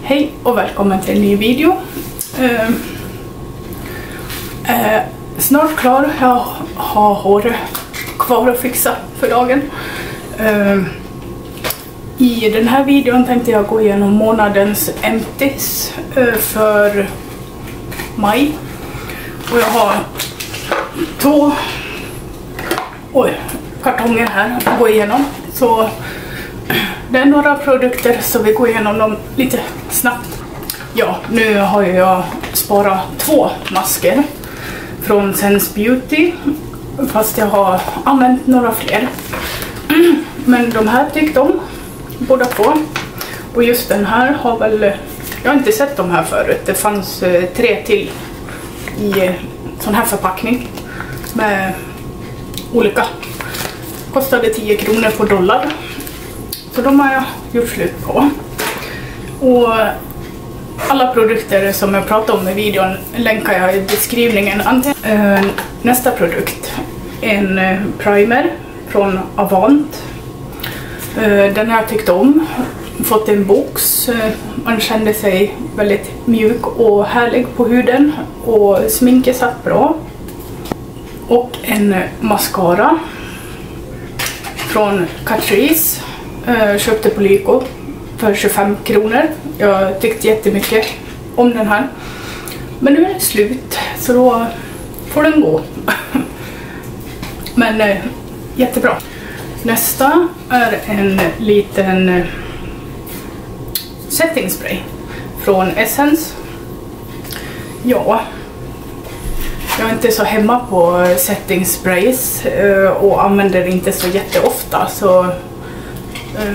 Hej och välkommen till en ny video. Snart klar, jag har håret kvar att fixa för dagen. I den här videon tänkte jag gå igenom månadens empties för maj. Och jag har två kartonger här att gå igenom. Så det är några produkter så vi går igenom dem lite snabbt. Ja, nu har jag sparat 2 masker från Sense Beauty. Fast jag har använt några fler. Men de här tyckte om båda 2. Och just den här har väl, jag har inte sett de här förut. Det fanns 3 till i sån här förpackning med olika. Kostade 10 kronor på dollar. Så de har jag gjort slut på. Och alla produkter som jag pratar om i videon länkar jag i beskrivningen. Nästa produkt, en primer från Avant. Den här tyckte om. Fått en box. Man kände sig väldigt mjuk och härlig på huden. Och sminket satt bra. Och en mascara från Catrice. Köpte på Lyko för 25 kronor. Jag tyckte jättemycket om den här. Men nu är det slut så då får den gå. Men jättebra. Nästa är en liten setting spray från Essence. Ja, jag är inte så hemma på setting sprays och använder inte så jätteofta så.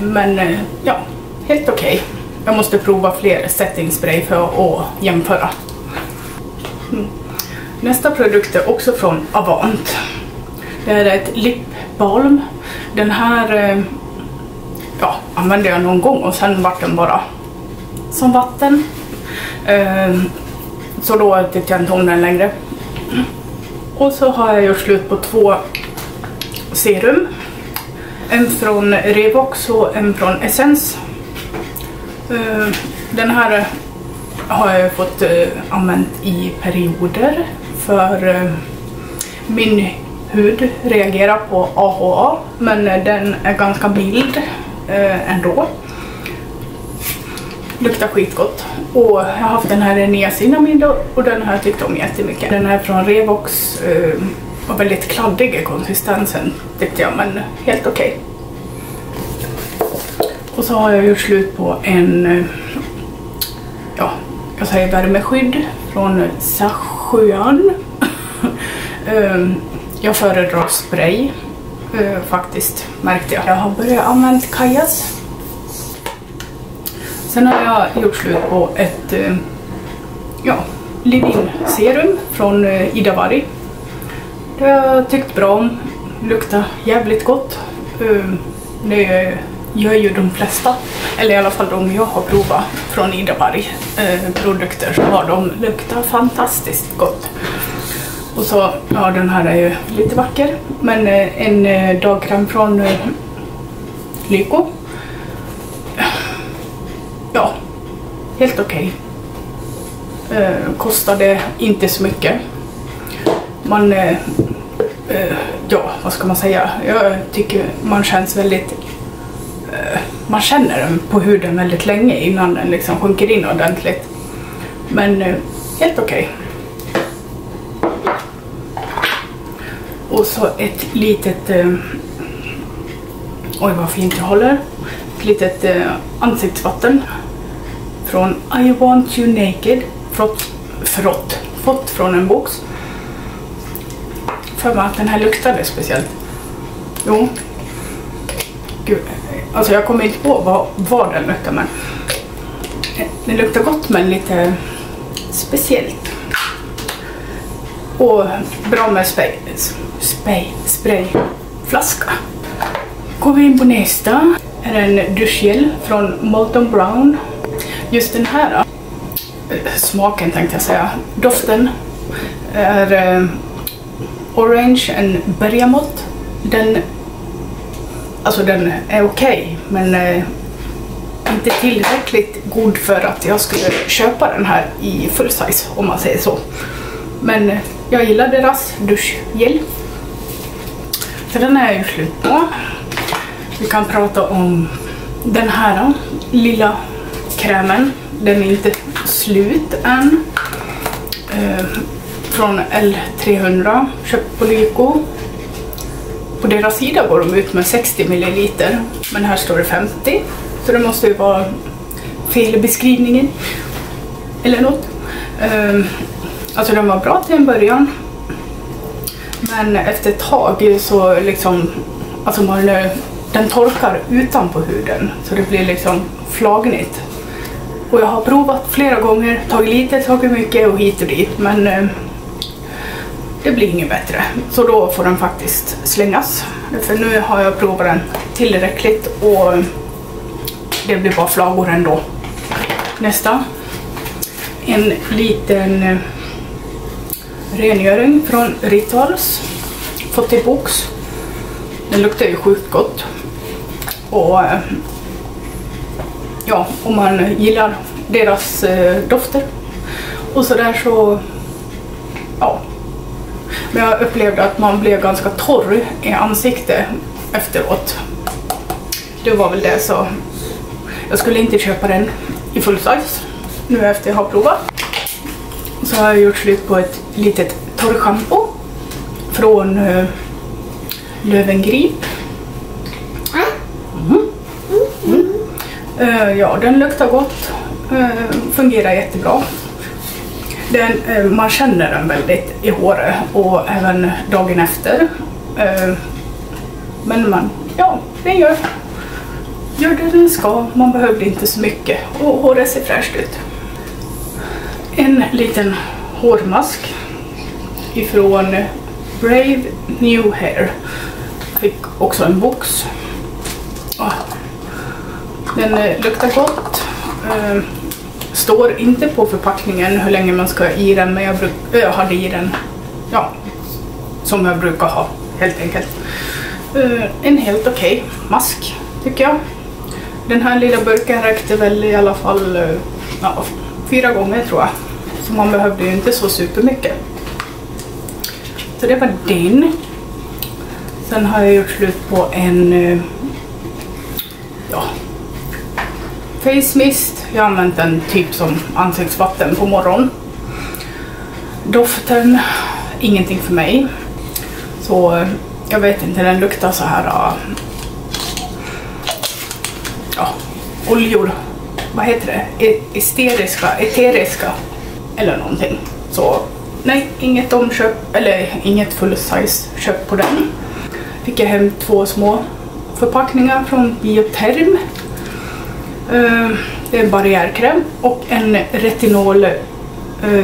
Men ja, helt okej. Jag måste prova fler setting spray för att jämföra. Nästa produkt är också från Avant. Det är ett lip balm. Den här använde jag någon gång och sen var den bara som vatten. Så då tyckte jag inte om den längre. Och så har jag gjort slut på 2 serum. En från Revox och en från Essence. Den här har jag fått använt i perioder för min hud reagerar på AHA, men den är ganska mild ändå. Luktar skitgott. Och jag har haft den här i niacinamid och den här tyckte om jättemycket. Den här från Revox var väldigt kladdig i konsistensen tyckte jag, men helt okej. Och så har jag gjort slut på en jag säger värmeskydd från Sachuan. Jag föredrar spray faktiskt, märkte jag. Jag har börjat använda Kajas. Sen har jag gjort slut på ett Livin serum från Idavari. Det har jag tyckt bra om. Luktar jävligt gott. Det gör ju de flesta, eller i alla fall de jag har provat från Idavari produkter, så har de luktat fantastiskt gott. Och så, ja, den här är ju lite vacker, men en dagkräm från Lyko. Ja, helt okej. Kostade inte så mycket. Man vad ska man säga? Jag tycker man känns väldigt man känner den på huden väldigt länge innan den liksom sjunker in ordentligt. Men helt okej. Och så ett litet oj vad fint jag håller. Ett litet ansiktsvatten från I Want You Naked. Fått från en box. För mig att den här luktade speciellt. Jo. Gud. Alltså jag kommer inte på vad den luktar, men den luktar gott men lite speciellt. Och bra med sprayflaska. Går vi in på nästa. Är en duschgel från Molton Brown. Just den här smaken tänkte jag säga. Doften är orange and bergamott. Den är okej, men inte tillräckligt god för att jag skulle köpa den här i full size, om man säger så. Men jag gillar deras duschgel. Så den är ju slut på. Vi kan prata om den här lilla krämen. Den är inte slut än. Från L300, köpt på Lyko. På deras sida går de ut med 60 ml, men här står det 50. Så det måste ju vara fel i beskrivningen. Eller något. Alltså den var bra till en början. Men efter ett tag så liksom, alltså den torkar utanpå huden. Så det blir liksom flagnigt. Och jag har provat flera gånger, tagit lite, tagit mycket och hit och dit. Men det blir inget bättre. Så då får den faktiskt slängas. För nu har jag provat den tillräckligt och det blir bara flagor ändå. Nästa. En liten rengöring från Rituals. Fått i box. Den luktar ju sjukt gott. Och ja, om man gillar deras dofter. Och så där så, ja. Men jag upplevde att man blev ganska torr i ansiktet efteråt. Det var väl det, så jag skulle inte köpa den i full size. Nu efter jag har provat. Så har jag gjort slut på ett litet torrschampo från Löwengrip. Ja, den luktar gott. Fungerar jättebra. Man känner den väldigt i håret och även dagen efter. Men det gör det den ska. Man behövde inte så mycket och håret ser fräscht ut. En liten hårmask ifrån Brave New Hair. Fick också en box. Den luktar gott. Står inte på förpackningen hur länge man ska ha i den, men jag hade i den, ja, som jag brukar ha, helt enkelt. En helt okej mask, tycker jag. Den här lilla burken räckte väl i alla fall 4 gånger, tror jag. Så man behövde ju inte så supermycket. Så det var den. Sen har jag gjort slut på en face mist. Jag har använt den typ som ansiktsvatten på morgonen. Doften, ingenting för mig. Så jag vet inte, den luktar så här oljor. Vad heter det? Eteriska eller någonting. Så nej, inget omköp eller inget full size köp på den. Fick jag hem 2 små förpackningar från Bioterm. Det är en barriärkräm och en retinol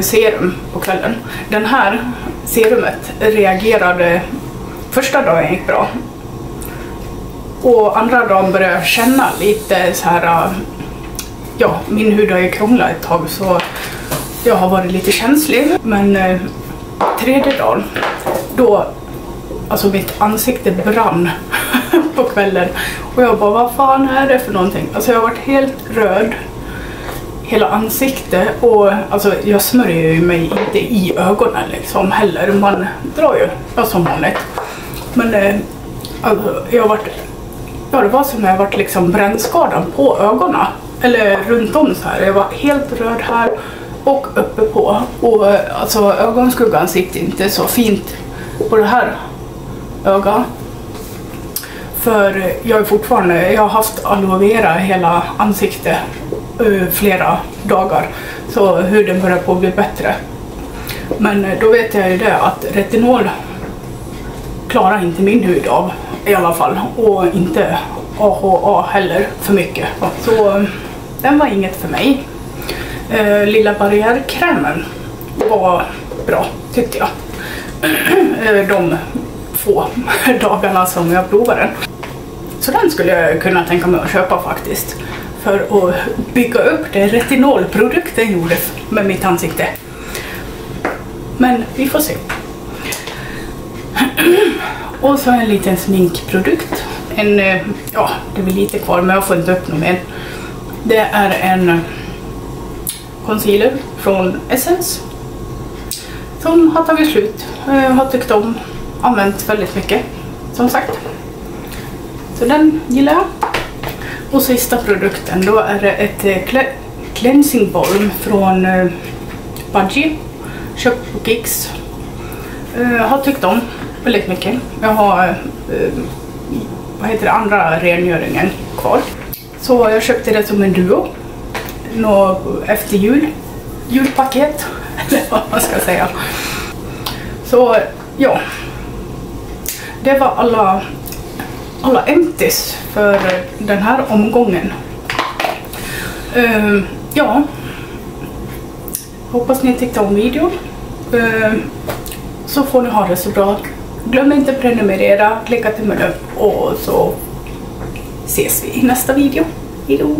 serum på kvällen. Den här serumet reagerade första dagen gick bra. Och andra dagen började jag känna lite så här, min hud har ju krånglat ett tag så jag har varit lite känslig. Men tredje dagen, då, alltså mitt ansikte brann på kvällen. Och jag bara, vad fan är det för någonting? Alltså jag har varit helt röd. Hela ansiktet. Och alltså jag smörjer ju mig inte i ögonen liksom heller. Man drar ju som vanligt. Men alltså, jag har varit, det var som när jag varit liksom brännskadad på ögonen. Eller runt om så här. Jag var helt röd här och uppe på. Och alltså ögonskuggan sitter inte så fint på det här ögat. För jag har haft aloe vera hela ansiktet flera dagar. Så huden börjar på att bli bättre. Men då vet jag ju det att retinol klarar inte min hud av i alla fall. Och inte AHA heller för mycket. Så den var inget för mig. Lilla barriärkrämen var bra, tyckte jag. De få dagarna som jag provade den. Så den skulle jag kunna tänka mig att köpa faktiskt. För att bygga upp det retinolprodukten gjorde med mitt ansikte. Men vi får se. Och så en liten sminkprodukt. Det är väl lite kvar men jag får inte upp något mer. Det är en concealer från Essence som har tagit slut. Jag har tyckt om, använt väldigt mycket som sagt. Så den gillar jag. Och sista produkten då är det ett cleansing balm från Budgie. Köpt på Kicks. Har tyckt om väldigt mycket. Jag har andra rengöringen kvar. Så jag köpte det som en duo. Efter julpaket. Eller vad man ska säga. Så ja. Det var alla empties för den här omgången. Ja. Hoppas ni tyckte om videon. Så får ni ha det så bra. Glöm inte att prenumerera, klicka tummen upp och så ses vi i nästa video. Hejdå!